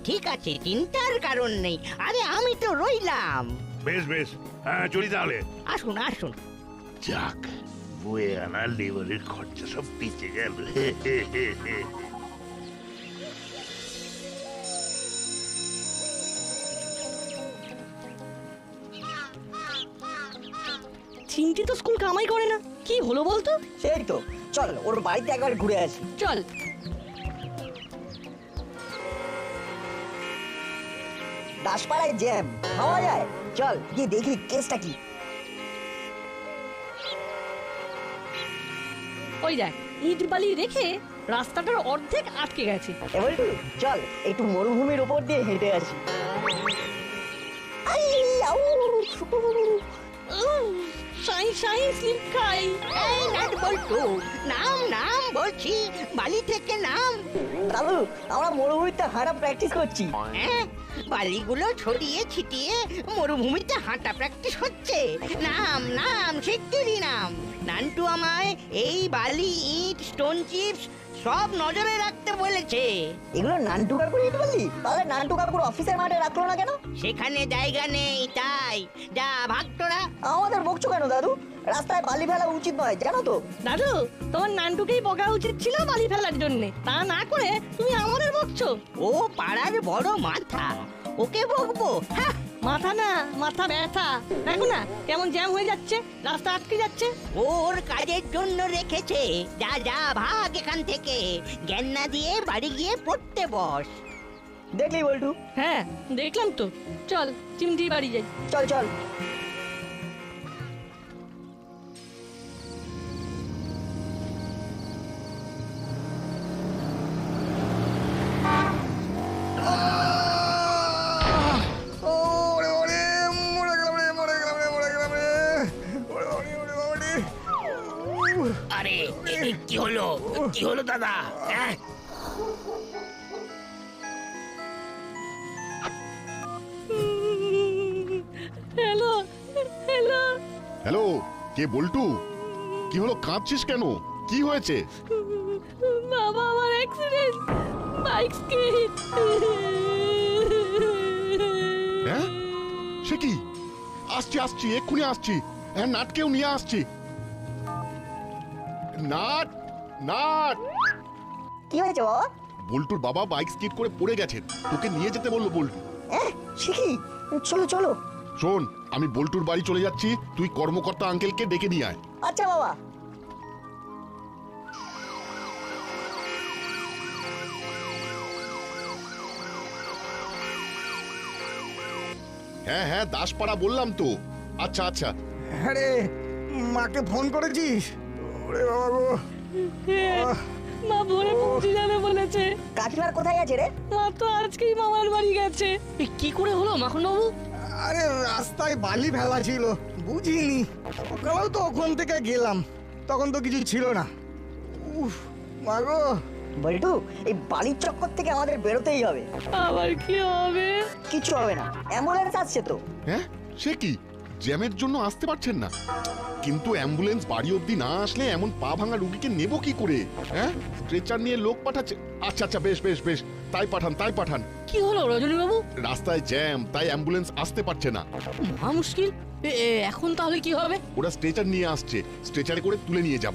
ঠিক আছে, চিন্তার কারণ নেই। আরে আমি তো রইলাম। বেশ বেশ, হ্যাঁ চলি তাহলে। আসুন আসুন। যাক, বয়ে আনা লেবারের খরচা সব বেঁচে গেল। চিমটি তো স্কুল কামাই করে না, কি হলো বলতো? সেই তো, চল ওর বাড়িতে একবার ঘুরে আসি। চল। দাসপাড়ায় জ্যাম খাওয়া যায়, চল গিয়ে দেখি কেসটা কি। ওই দেখ, ইট বালি রেখে রাস্তাটার অর্ধেক আটকে গেছে। এবার চল একটু মরুভূমির উপর দিয়ে হেঁটে আসি। আই, আউ, শাই শাই স্লিপ খাই। এই নাট বল্টু, নাম নাম বলছি, বালি থেকে নাম। দাদু আমরা মরুভূমিতে হাঁটা প্র্যাকটিস করছি। হ্যাঁ, বালিগুলো ছড়িয়ে ছিটিয়ে মরুভূমিতে হাঁটা প্র্যাকটিস হচ্ছে। নাম নাম শিগগিরই নাম। নান্টু আমায় এই বালি, ইট, স্টোন চিপস সব নজরে রাখতে বলেছে। এগুলো নান্টু কাকুর ইট বললি? তাহলে নান্টু কাকুর অফিসের মাঠে রাখলো না কেন? সেখানে জায়গা নেই, তাই যা ভাগ তোরা। আমাদের বকছো কেন দাদু? রাস্তায় বালি ফেলা উচিত নয় জানো তো। দাদু, তোমার নানটুকেই বকা উচিত ছিল বালি ফেলার জন্য, তা না করে তুমি আমাদের বকছো। ও পাড়ার বড় মাথা, ওকে বকবো? হ্যাঁ, মাথা না, মাথা ব্যথা। দেখো না কেমন জ্যাম হয়ে যাচ্ছে, রাস্তা আটকে যাচ্ছে। ওর কাজের জন্য রেখেছে। যা যা ভাগ এখান থেকে, জ্ঞান না দিয়ে বাড়ি গিয়ে পড়তে বস। দেখলি বল্টু? হ্যাঁ দেখলাম তো। চল চিমটি বাড়ি যাই। চল চল। আরে কি হলো, কি হলো দাদা? হ্যাঁ হ্যালো হ্যালো। হ্যালো, কে বল্টু? কি হলো, কাঁদছিস কেন? কি হয়েছে? বাবা, আমার অ্যাক্সিডেন্ট, বাইক স্কিড। হ্যাঁ, সে কি? আসছি আসছি, এক্ষুনি আসছি। হ্যাঁ, নাটকেও নিয়ে আসছি। Nut, nut. কি হয়েছে বাবা? বল্টুর বাবা বাইক স্কিড করে পড়ে গেছেন, তোকে নিয়ে যেতে বললো বল্টু। সে কি? চলো চলো। শোন, আমি বল্টুর বাড়ি চলে যাচ্ছি, তুই কর্মকর্তা আঙ্কেলকে ডেকে নিয়ে আয়। আচ্ছা বাবা। হ্যাঁ হ্যাঁ, দাসপাড়া বললাম তো। আচ্ছা আচ্ছা। আরে মাকে ফোন করেছিস? ওরে বাবা গো, মা ভোরে পৌঁছে যাবে বলেছে। কাকিমার কোথায় আছে রে? মা তো আজকেই মামার বাড়ি গেছে। কি করে হলো মাখন বাবু? আরে রাস্তায় বালি ফেলা ছিল, বুঝিনি। সকালেও তো ওখান থেকে গেলাম, তখন তো কিছু ছিল না। উফ মা গো। বল্টু, এই বালির চক্কর থেকে আমাদের বেরোতেই হবে। আবার কি হবে? কিছু হবে না, অ্যাম্বুলেন্স আসছে তো। হ্যাঁ, সে কি? জ্যামের জন্য আসতে পারছেন না? কিন্তু অ্যাম্বুলেন্স বাড়ি অবধি না আসলে এমন পা ভাঙা রুগীকে নেব কি করে? হ্যাঁ, স্ট্রেচার নিয়ে লোক পাঠাচ্ছে। আচ্ছা আচ্ছা, বেশ বেশ বেশ, তাই পাঠান তাই পাঠান। কি হলো রজনী বাবু? রাস্তায় জ্যাম, তাই অ্যাম্বুলেন্স আসতে পারছে না। মহা মুশকিল। এখন তাহলে কি হবে? ওরা স্ট্রেচার নিয়ে আসছে, স্ট্রেচারে করে তুলে নিয়ে যাব।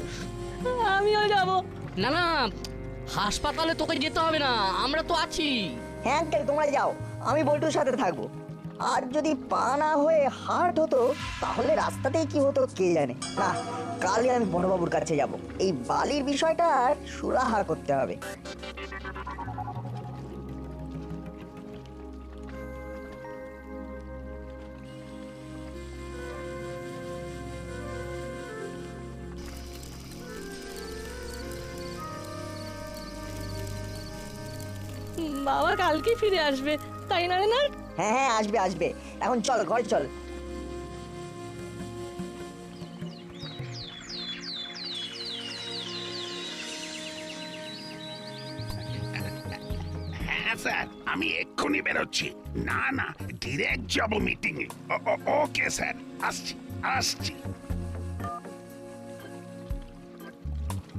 আমিও যাব। না না, হাসপাতালে তোকে যেতে হবে না, আমরা তো আছি। হ্যাঁ আঙ্কেল, তোমরা যাও, আমি বল্টুর সাথে থাকবো। আর যদি পা না হয়ে হার্ট হতো তাহলে রাস্তাতেই কি হতো কে জানে। না, কালই আমি বড়বাবুর কাছে যাব, এই বালির বিষয়টা সুরাহা করতে হবে। বাবা কালকে ফিরে আসবে, তাই না রে? না হ্যাঁ হ্যাঁ, আসবে আসবে। এখন চল ঘরে চল। হ্যাঁ স্যার, আমি এক্ষুনি বেরোচ্ছি। না না, ডিরেক্ট যাব মিটিং এ। ওকে স্যার, আসছি আসছি।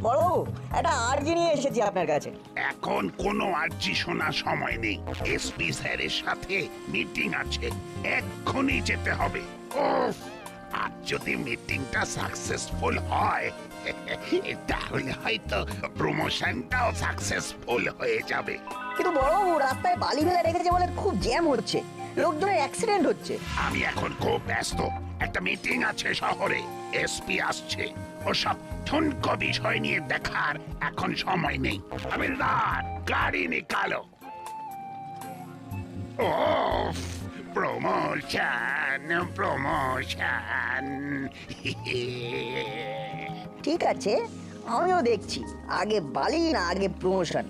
বড়বাবু একটা আর্জি নিয়ে এসেছি আপনার কাছে। এখন কোনো আর্জি শোনার সময় নেই। এসপি স্যারের সাথে মিটিং আছে, এক্ষুনি যেতে হবে। উফ, আর যদি মিটিংটা সাকসেসফুল হয় তাহলে হয়তো প্রমোশনটাও সাকসেসফুল হয়ে যাবে। কিন্তু বড়বাবু রাস্তায় বালি ফেলে রেখেছে বলে খুব জ্যাম হচ্ছে, লোকজনের অ্যাক্সিডেন্ট হচ্ছে। আমি এখন খুব ব্যস্ত, একটা মিটিং আছে শহরে, এসপি আসছে, ওসব ঠুনকো বিষয় নিয়ে দেখার এখন সময় নেই। আমি গাড়ি নিকালো। ওফ, প্রমোশন প্রমোশন। ঠিক আছে, আমিও দেখছি আগে বালি না আগে প্রমোশন।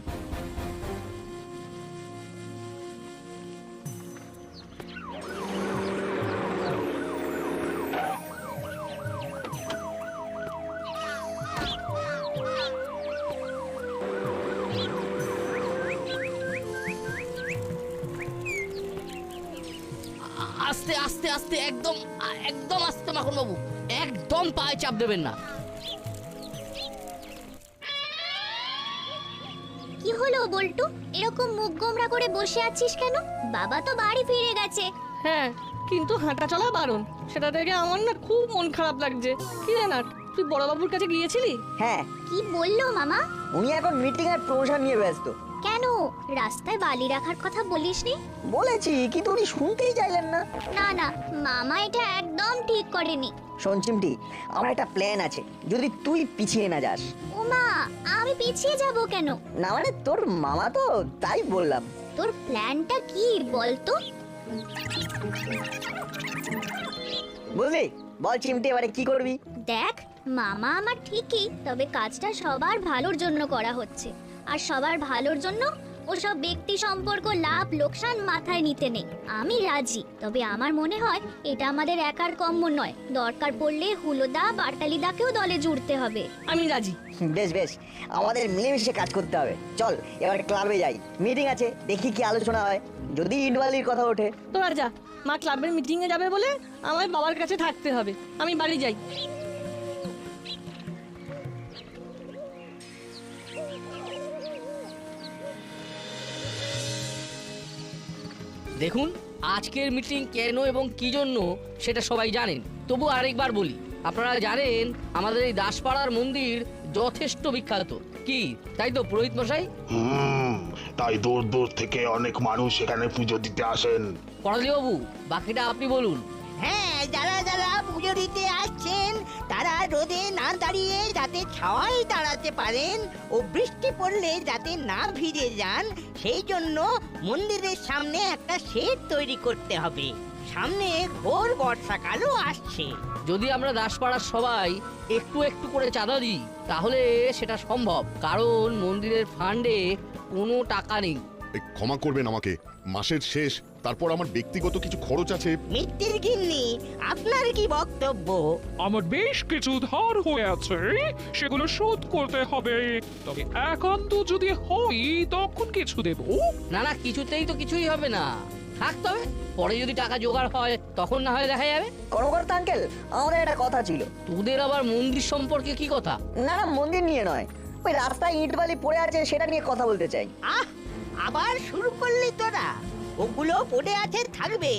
আস্তে আস্তে আস্তে, একদম একদম আস্তে মাখন বাবু, একদম পায়ে চাপ দেবেন না। কি হলো বল্টু, এরকম মুখ গোমরা করে বসে আছিস কেন? বাবা তো বাড়ি ফিরে গেছে। হ্যাঁ, কিন্তু হাঁটা চলা বারণ, সেটা থেকে আমার না খুব মন খারাপ লাগছে। কি রে না, তুই বড়বাবুর কাছে গিয়েছিলি? হ্যাঁ, কি বললো মামা? উনি এখন মিটিং আর প্রমোশন নিয়ে ব্যস্ত। কেন, রাস্তায় বালি রাখার কথা বলিসনি? বলেছি, কিন্তু উনি শুনতেই চাইলেন না। না না, মামা এটা একদম ঠিক করেনি। শোন চিমটি, আমার একটা প্ল্যান আছে, যদি তুই পিছিয়ে না যাস। ওমা, আমি পিছিয়ে যাব কেন? না মানে তোর মামা তো, তাই বললাম। তোর প্ল্যানটা কি বলতো? বুঝলি, বল চিমটি এবারে কি করবি? দেখ, মামা আমার ঠিকই, তবে কাজটা সবার ভালোর জন্য করা হচ্ছে, আর সবার ভালোর জন্য ওসব ব্যক্তি সম্পর্ক লাভ লোকসান মাথায় নিতে নেই। আমি রাজি, তবে আমার মনে হয় এটা আমাদের একার কম্য নয়, দরকার পড়লে হুলোদা বাটালিদাকেও দলে জুড়তে হবে। আমি রাজি। বেশ বেশ, আমাদের মিলেমিশে কাজ করতে হবে। চল এবার ক্লাবে যাই, মিটিং আছে, দেখি কি আলোচনা হয়। যদি ইনভালির কথা ওঠে তোরা যা, মা ক্লাবের মিটিং এ যাবে বলে আমায় বাবার কাছে থাকতে হবে। আমি বাড়ি যাই। দেখুন, আজকের মিটিং কেন এবং কি জন্য সেটা সবাই জানেন, তবু আরেকবার বলি। আপনারা জানেন আমাদের এই দাসপাড়ার মন্দির যথেষ্ট বিখ্যাত, কি তাই তো পুরোহিত মশাই? তাই দূর দূর থেকে অনেক মানুষ এখানে পুজো দিতে আসেন। পড়ালি বাবু, বাকিটা আপনি বলুন। হ্যাঁ, যারা যারা পুজো দিতে আসছেন তারা রোদে না দাঁড়িয়ে যাতে ছাওয়ায় দাঁড়াতে পারেন ও বৃষ্টি পড়লে যাতে না ভিজে যান, সেই জন্য মন্দিরের সামনে একটা শেড তৈরি করতে হবে। সামনে ঘোর বর্ষাকালও আসছে। যদি আমরা দাসপাড়ার সবাই একটু একটু করে চাঁদা দিই তাহলে সেটা সম্ভব, কারণ মন্দিরের ফান্ডে কোনো টাকা নেই। এই ক্ষমা করবেন আমাকে, মাসের শেষ, তারপর আমার ব্যক্তিগত কিছু খরচ আছে। মিত্তির গিন্নি, আপনার কি বক্তব্য? আমার বেশ কিছু ধার হয়ে আছে, সেগুলো শোধ করতে হবে। তবে একান্ত যদি হই তখন কিছু দেব। না না, কিছুতেই তো কিছুই হবে না, থাকতে হবে। পরে যদি টাকা জোগাড় হয় তখন না হয় দেখা যাবে। কর্মকর্তা আঙ্কেল, আমাদের একটা কথা ছিল। তোদের আবার মন্দির সম্পর্কে কি কথা? না না, মন্দির নিয়ে নয়, ওই রাস্তায় ইট বালি পড়ে আছে সেটা নিয়ে কথা বলতে চাই। আহ, আবার শুরু করলি তোরা? ওগুলো পড়ে আছে থাকবে,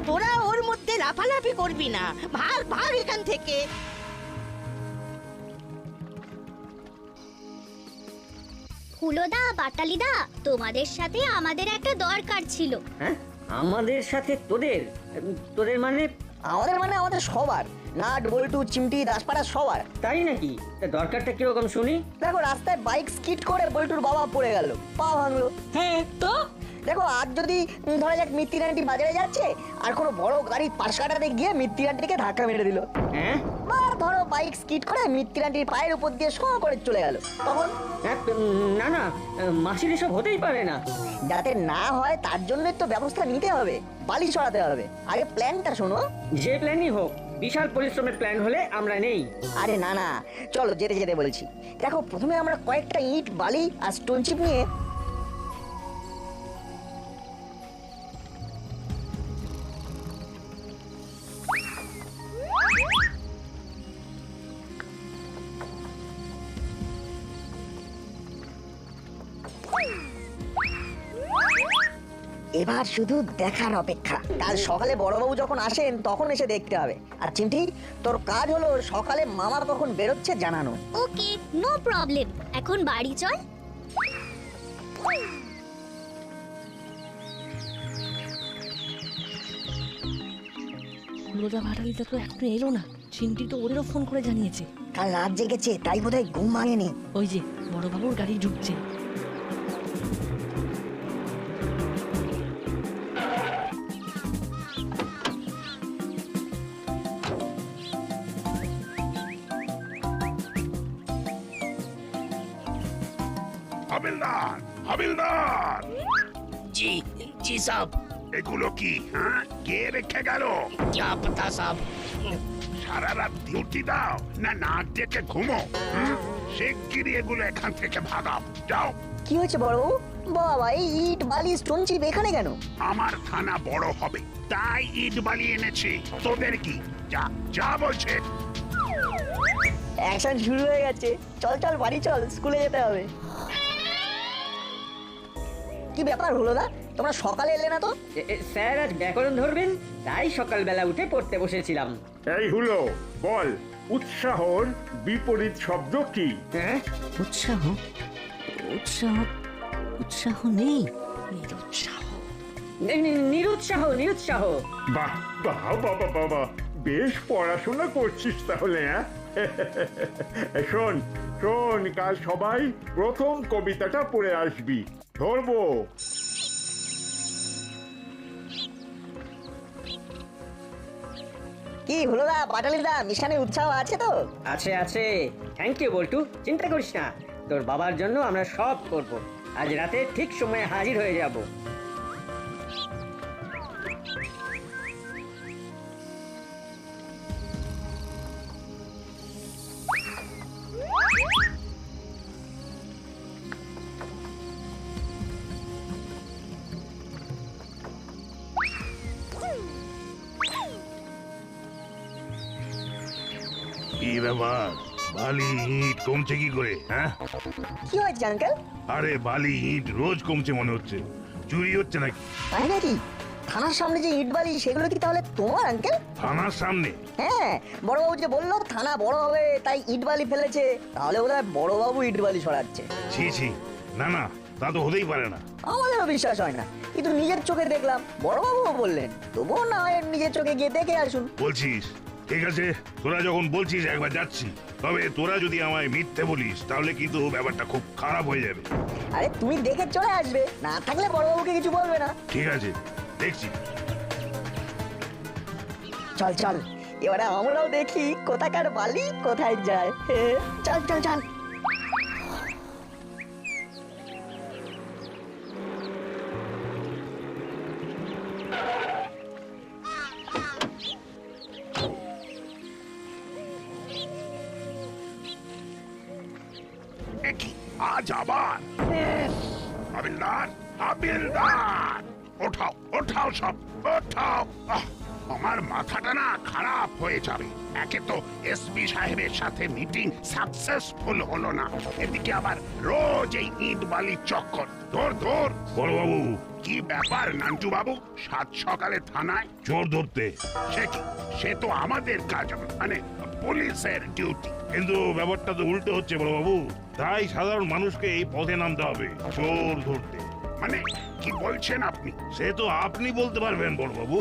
তোরা ওর মধ্যে লাফালাফি করবি না। ভাগ ভাগ এখান থেকে। হুলোদা বাটালিদা, তোমাদের সাথে আমাদের একটা দরকার ছিল। হ্যাঁ, আমাদের সাথে তোদের? তোদের মানে? আমাদের মানে আমাদের সবার, নাট বল্টু চিমটি দাসপাড়া সবার। তাই নাকি? তা দরকারটা কিরকম শুনি? দেখো, রাস্তায় বাইক স্কিড করে বল্টুর বাবা পড়ে গেল, পা ভাঙলো। হ্যাঁ তো দেখো, আর যদি ধরা যাক মিত্তির আন্টি বাজারে যাচ্ছে আর কোনো বড় গাড়ি পাশ কাটাতে গিয়ে মিত্তির আন্টিকে ধাক্কা মেরে দিল, হ্যাঁ, বা ধরো বাইক স্কিড করে মিত্তির আন্টির পায়ের উপর দিয়ে শো করে চলে গেল, তখন? না না, মাসির এসব হতেই পারে না। যাতে না হয় তার জন্য তো ব্যবস্থা নিতে হবে, বালি ছড়াতে হবে। আগে প্ল্যানটা শোনো। যে প্ল্যানই হোক, বিশাল পরিশ্রমের প্ল্যান হলে আমরা নেই। আরে না না, চলো যেতে যেতে বলছি। দেখো, প্রথমে আমরা কয়েকটা ইট বালি আর স্টোন চিপ নিয়ে এবার শুধু দেখার অপেক্ষা। কাল সকালে বড়বাবু যখন আসেন তখন এসে দেখতে হবে। আর চিমটি, তোর কাজ হলো সকালে মামা কখন বেরোচ্ছে জানানো। ওকে, নো প্রবলেম। এখন বাড়ি চল। লোদা ভাটালিটা তো এখনো এলো না। চিমটি তো ওদেরও ফোন করে জানিয়েছে। কাল রাত জেগেছে, তাই বোধহয় ঘুম ভাঙেনি। ওই যে বড়বাবুর গাড়ি ঢুকছে। হাবিলদার, হাবিলদার, জি জি সাহেব। এগুলো কি? হ্যাঁ, কে রেখে গেল? क्या पता साहब। সারা রাত ডিউটি দাও না নাক ডেকে ঘুমো? শিগগিরই এগুলো এখান থেকে ভাগাও। যাও। কি হয়েছে বড়বাবু? বাবা, এই ইট বালি স্টোন চিপ এখানে কেন? আমার থানা বড় হবে তাই ইট বালি এনেছি। তোদের কি? যা যা বলছে। অ্যাকশন শুরু হয়ে গেছে। চল চল বাড়ি চল, স্কুলে যেতে হবে। কি ব্যাপার হলো না? তোমরা সকালে এলে না তো? স্যার আজ ব্যাকরণ ধরবেন, তাই সকালবেলা উঠে পড়তে বসেছিলাম। এই হলো, বল উৎসাহর বিপরীত শব্দ কি? হ্যাঁ? উৎসাহ? উৎসাহ? উৎসাহ নেই, নিরুৎসাহ। নিরুৎসাহ, নিরুৎসাহ। বাহ বাহ বাবা বাবা, বেশ পড়াশোনা করছিস তাহলে। হ্যাঁ শোন শোন, কাল সবাই প্রথম কবিতাটা পড়ে আসবি। ধরবো। কি হলো না পাটালিদা, মিশনে উৎসাহ আছে তো? আছে আছে, থ্যাংক ইউ বল্টু, চিন্তা করিস না। তোর বাবার জন্য আমরা সব করব। আজ রাতে ঠিক সময়ে হাজির হয়ে যাব। কি ব্যাপার, বালি ইট কমছে কি করে? হ্যাঁ, কি হয়েছে আঙ্কেল? আরে বালি ইট রোজ কমছে মনে হচ্ছে। চুরি হচ্ছে নাকি? তাই নাকি? থানার সামনে যে ইট বালি, সেগুলো কি তাহলে তোমার আঙ্কেল? থানার সামনে? হ্যাঁ, বড়বাবু যে বললো থানা বড় হবে তাই ইট বালি ফেলেছে, তাহলে বোধহয় বড়বাবু ইট বালি সরাচ্ছে। ছি ছি, না না, তা তো হতেই পারে না। আমাদেরও বিশ্বাস হয় না, কিন্তু নিজের চোখে দেখলাম, বড়বাবুও বললেন। তবুও না হয় নিজের চোখে গিয়ে দেখে আসুন। বলছিস? ঠিক আছে, তোরা যখন বলছিস একবার যাচ্ছি। তবে তোরা যদি আমায় মিথ্যে বলিস তাহলে কিন্তু ব্যাপারটা খুব খারাপ হয়ে যাবে। আরে তুমি দেখে চলে আসবে, না থাকলে বড়বাবুকে কিছু বলবে না। ঠিক আছে, দেখছি। চল চল, এবারে আমরাও দেখি কোথাকার বালি কোথায় যায়। চল চল চল। আজ আবার? হাবিলদার, হাবিলদার, ওঠাও ওঠাও সব, ওঠাও। আমার মাথাটা না খারাপ হয়ে যাবে। একে তো এসপি সাহেবের সাথে মিটিং সাকসেসফুল হলো না, এদিকে আবার রোজ এই ইট বালি চক্কর। ধর ধর। বড়বাবু, কি ব্যাপার নান্টু বাবু, সাত সকালে থানায় চোর ধরতে? সে কি? সে তো আমাদের কাজ, মানে পুলিশের ডিউটি। কিন্তু ব্যাপারটা তো উল্টো হচ্ছে বড়বাবু, তাই সাধারণ মানুষকে এই পথে নামতে হবে চোর ধরতে। মানে কি বলছেন আপনি? সে তো আপনি বলতে পারবেন বড়বাবু।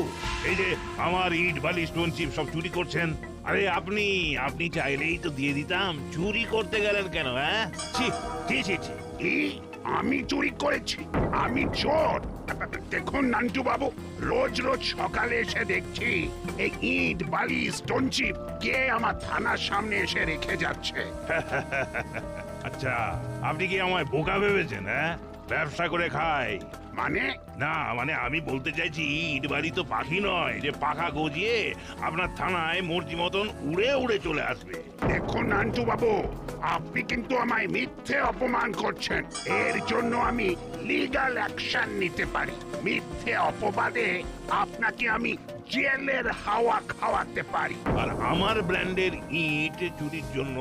এই যে আমার ইট বালি স্টোন চিপ সব চুরি করছেন, আরে আপনি আপনি চাইলেই তো দিয়ে দিতাম। চুরি করতে গেলেন কেন? হ্যাঁ, ছি ছি ছি ছি। আমি চুরি করেছি? আমি চোর? দেখুন নান্টু বাবু, রোজ রোজ সকালে এসে দেখছি এই ইট বালি স্টোন চিপ কে আমার থানার সামনে এসে রেখে যাচ্ছে। আচ্ছা, আপনি কি আমায় বোকা ভেবেছেন? হ্যাঁ, ব্যবসা করে খাই মানে? না মানে আমি বলতে চাইছি, ইট বাড়ি তো পাখি নয় যে পাখা গজিয়ে আপনার থানায় মর্জি মতন উড়ে উড়ে চলে আসবে। দেখুন নান্টু বাবু, আপনি কিন্তু আমায় মিথ্যে অপমান করছেন। এর জন্য আমি লিগ্যাল অ্যাকশন নিতে পারি। মিথ্যে অপবাদে আপনাকে আমি জেলের হাওয়া খাওয়াতে পারি। আর আমার ব্র্যান্ডের ইট চুরির জন্য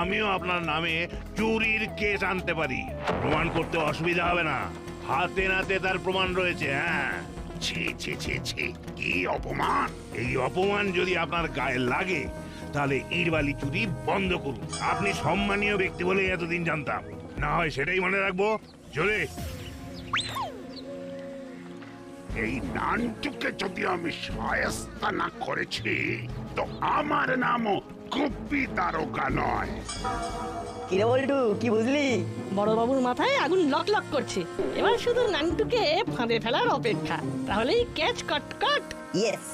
আমিও আপনার নামে চুরির কেস আনতে পারি। প্রমাণ করতে অসুবিধা হবে না। হাতে নাতে তার প্রমাণ রয়েছে। হ্যাঁ, ছি ছি ছি ছি, কি অপমান! এই অপমান যদি আপনার গায়ে লাগে তাহলে ইট বালি চুরি বন্ধ করুন। আপনি সম্মানীয় ব্যক্তি বলে এতদিন জানতাম, না হয় সেটাই মনে রাখবো। চলে এই নানটুকে যদি আমি শায়েস্তা না করেছি তো আমার নামও গুপ্পি দারোগা নয়। কিরে বল্টু, কি বুঝলি? বড়বাবুর মাথায় আগুন লক লক করছে। এবার শুধু নান্টুকে ফাঁদে ফেলার অপেক্ষা, তাহলেই ক্যাচ কট কট। ইয়েস,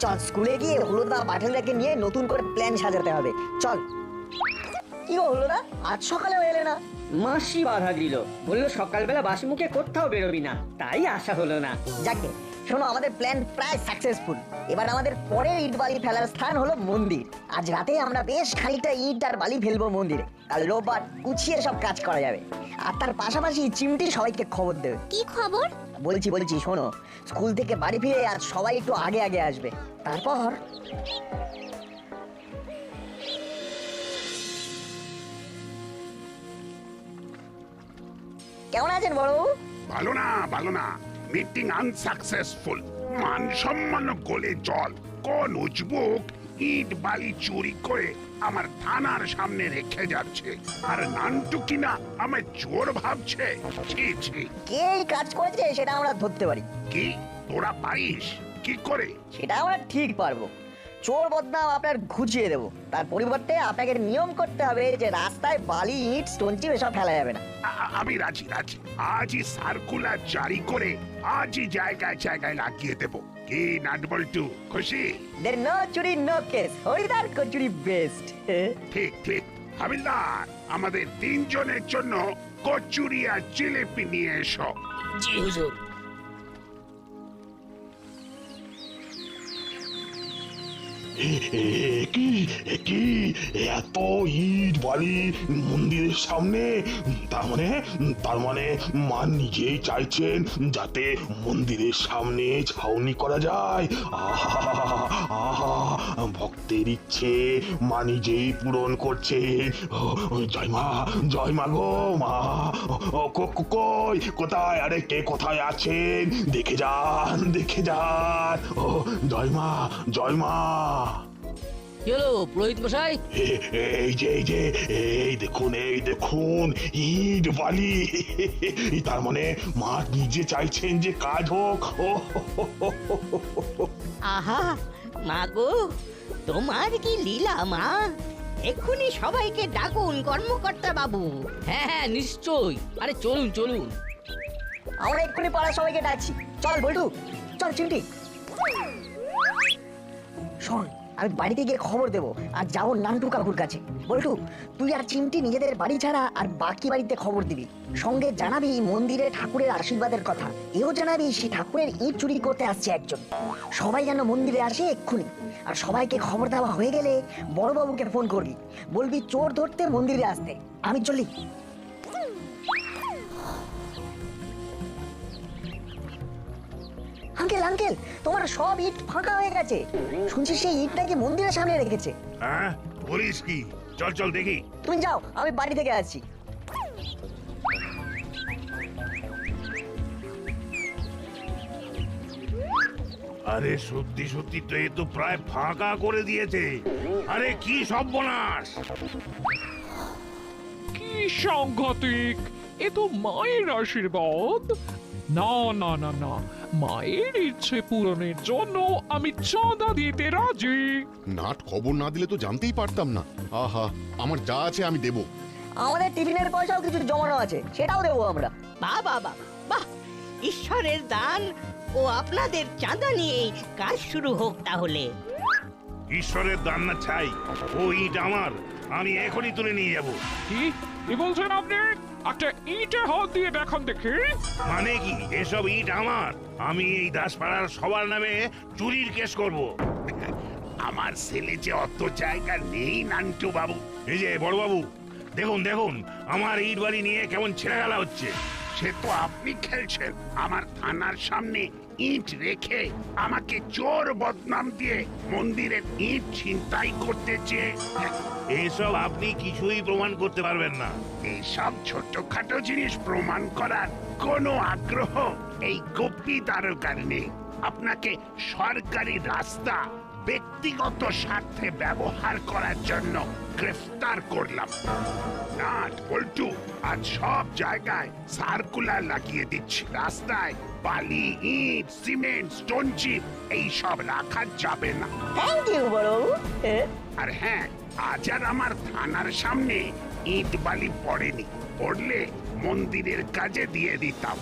চল স্কুলে গিয়ে হলুদা বাটুলদাকে নিয়ে নতুন করে প্ল্যান সাজাতে হবে। চল। কি গো হলুদা, আজ সকালে এলে না? মাসি বাধা দিল, বললো সকালবেলা বাসি মুখে কোথাও বেরোবি না, তাই আসা হলো না। যাকে শোনো, আমাদের প্ল্যান প্রায় সাকসেসফুল। এবার আমাদের পরের ইট বালি ফেলার স্থান হলো মন্দির। আজ রাতে আমরা বেশ খানিকটা ইট আর বালি ফেলবো মন্দিরে, আর রোববার গুছিয়ে সব কাজ করা যাবে। আর তার পাশাপাশি চিমটি সবাইকে খবর দেবে। কি খবর? বলছি শোনো, স্কুল থেকে বাড়ি ফিরে আজ সবাই একটু আগে আগে আসবে। তারপর কেমন আছেন বড়? ভালো না, ভালো না, মিটিং আনসাকসেসফুল। মান সম্মান গলে জল। কোন উজবুক ইট বালি চুরি করে আমার থানার সামনে রেখে যাচ্ছে, আর নান্টু কিনা আমায় চোর ভাবছে। ছি ছি, কে এই কাজ করেছে সেটা আমরা ধরতে পারি। কি তোরা পারিস? কি করে? সেটা আমরা ঠিক পারবো। চোর বদনাম আপনার ঘুচিয়ে দেবো। তার পরিবর্তে আপনাকে নিয়ম করতে হবে যে রাস্তায় বালি ইট স্টোন চিপ এসব ফেলা যাবে না। আমি রাজি রাজি। আজই সার্কুলার জারি করে আজই জায়গায় জায়গায় লাগিয়ে দেব। কি নাটবল্টু, খুশি? দের নো চুরি নো কেস, হরিদার কচুরি বেস্ট। ঠিক ঠিক। হাবিলদার, আমাদের তিনজনের জন্য কচুরি আর জিলিপি নিয়ে এসো। জি হুজুর। কি এত ইট বালি মন্দিরের সামনে? তার মানে মা নিজেই চাইছেন যাতে মন্দিরের সামনে ছাউনি করা যায়। আহা, ভক্তের ইচ্ছে মা নিজেই পূরণ করছে। জয় মা গো মা। কোথায়? আরে কে কোথায় আছেন? দেখে যান। জয় মা। কি হলো পুরোহিত মশাই? এই দেখুন ইট বালি। তার মানে মা নিজে চাইছেন যে কাজ হোক। আহা মা গো, তোমার কি লীলা মা! এক্ষুনি সবাইকে ডাকুন কর্মকর্তা বাবু। হ্যাঁ নিশ্চয়ই। আরে চলুন। আমরা এক্ষুনি পাড়া সবাইকে ডাকছি। চল বল্টু, চল চিমটি। শোন, আমি বাড়িতে গিয়ে খবর দেবো আর যাবো নান্টু কাকুর কাছে। বল্টু, তুই আর চিমটি নিজেদের বাড়ি ছাড়া আর বাকি বাড়িতে খবর দিবি। সঙ্গে জানাবি মন্দিরে ঠাকুরের আশীর্বাদের কথা। এও জানাবি সেই ঠাকুরের ইট চুরি করতে আসছে একজন। সবাই যেন মন্দিরে আসে এক্ষুনি। আর সবাইকে খবর দেওয়া হয়ে গেলে বড়বাবুকে ফোন করবি, বলবি চোর ধরতে মন্দিরে আসতে। আমি চলি। আঙ্কেল, তোমার সব ইট ফাঁকা হয়ে গেছে। শুনছি সেই ইট নাকি মন্দিরের সামনে রেখেছে। হ্যাঁ, বলিস কি? চল দেখি। তুমি যাও, আমি বাড়ি থেকে আসছি। আরে সত্যি তো এ তো প্রায় ফাঁকা করে দিয়েছে। আরে কি সর্বনাশ! কি সাংঘাতিক! এ তো মায়ের আশীর্বাদ। না, মায়ের ইচ্ছে পূরণের জন্য আমি চাঁদা দিতে রাজি। নাট খবর না দিলে তো জানতেই পারতাম না। আহা, আমার যা আছে আমি দেব। আমাদের টিফিনের পয়সাও কিছু জমানো আছে, সেটাও দেবো আমরা। বাহ, ঈশ্বরের দান ও আপনাদের চাঁদা নিয়ে কাজ শুরু হোক তাহলে। ঈশ্বরের দান না চাই, ও ইট আমার। আমি এখনই তুলে নিয়ে যাব। কি বলছেন আপনি? একটা ইটে হাত দিয়ে দেখান দেখি। মানে কি? এসব ইট আমার। আমি এই দাসপাড়ার সবার নামে চুরির কেস করব। আমার ছেলে যে অত জায়গা নেই নান্টু বাবু। এই যে বড় বাবু, দেখুন আমার ইট বাড়ি নিয়ে কেমন ছেড়ে গেলা হচ্ছে। সে তো আপনি খেলছেন আমার থানার সামনে ইট রেখে আমাকে চোর বদনাম দিয়ে মন্দিরের ইট ছিনতাই করতে চেয়ে। এসব আপনি কিছুই প্রমাণ করতে পারবেন না। এইসব ছোটখাটো জিনিস প্রমাণ করার কোনো আগ্রহ এই গোপী দারোগার নেই। আপনাকে সরকারি রাস্তা ব্যক্তিগত স্বার্থে ব্যবহার করার জন্য গ্রেফতার করলাম। নাট বল্টু, আজ সব জায়গায় সার্কুলার লাগিয়ে দিচ্ছি। রাস্তায় বালি, ইট, সিমেন্ট, স্টোন চিপ এইসব রাখা যাবে না। থ্যাংক ইউ বড়বাবু। আর হ্যাঁ, আজ আর আমার থানার সামনে ইট বালি পড়েনি, পড়লে মন্দিরের কাজে দিয়ে দিতাম।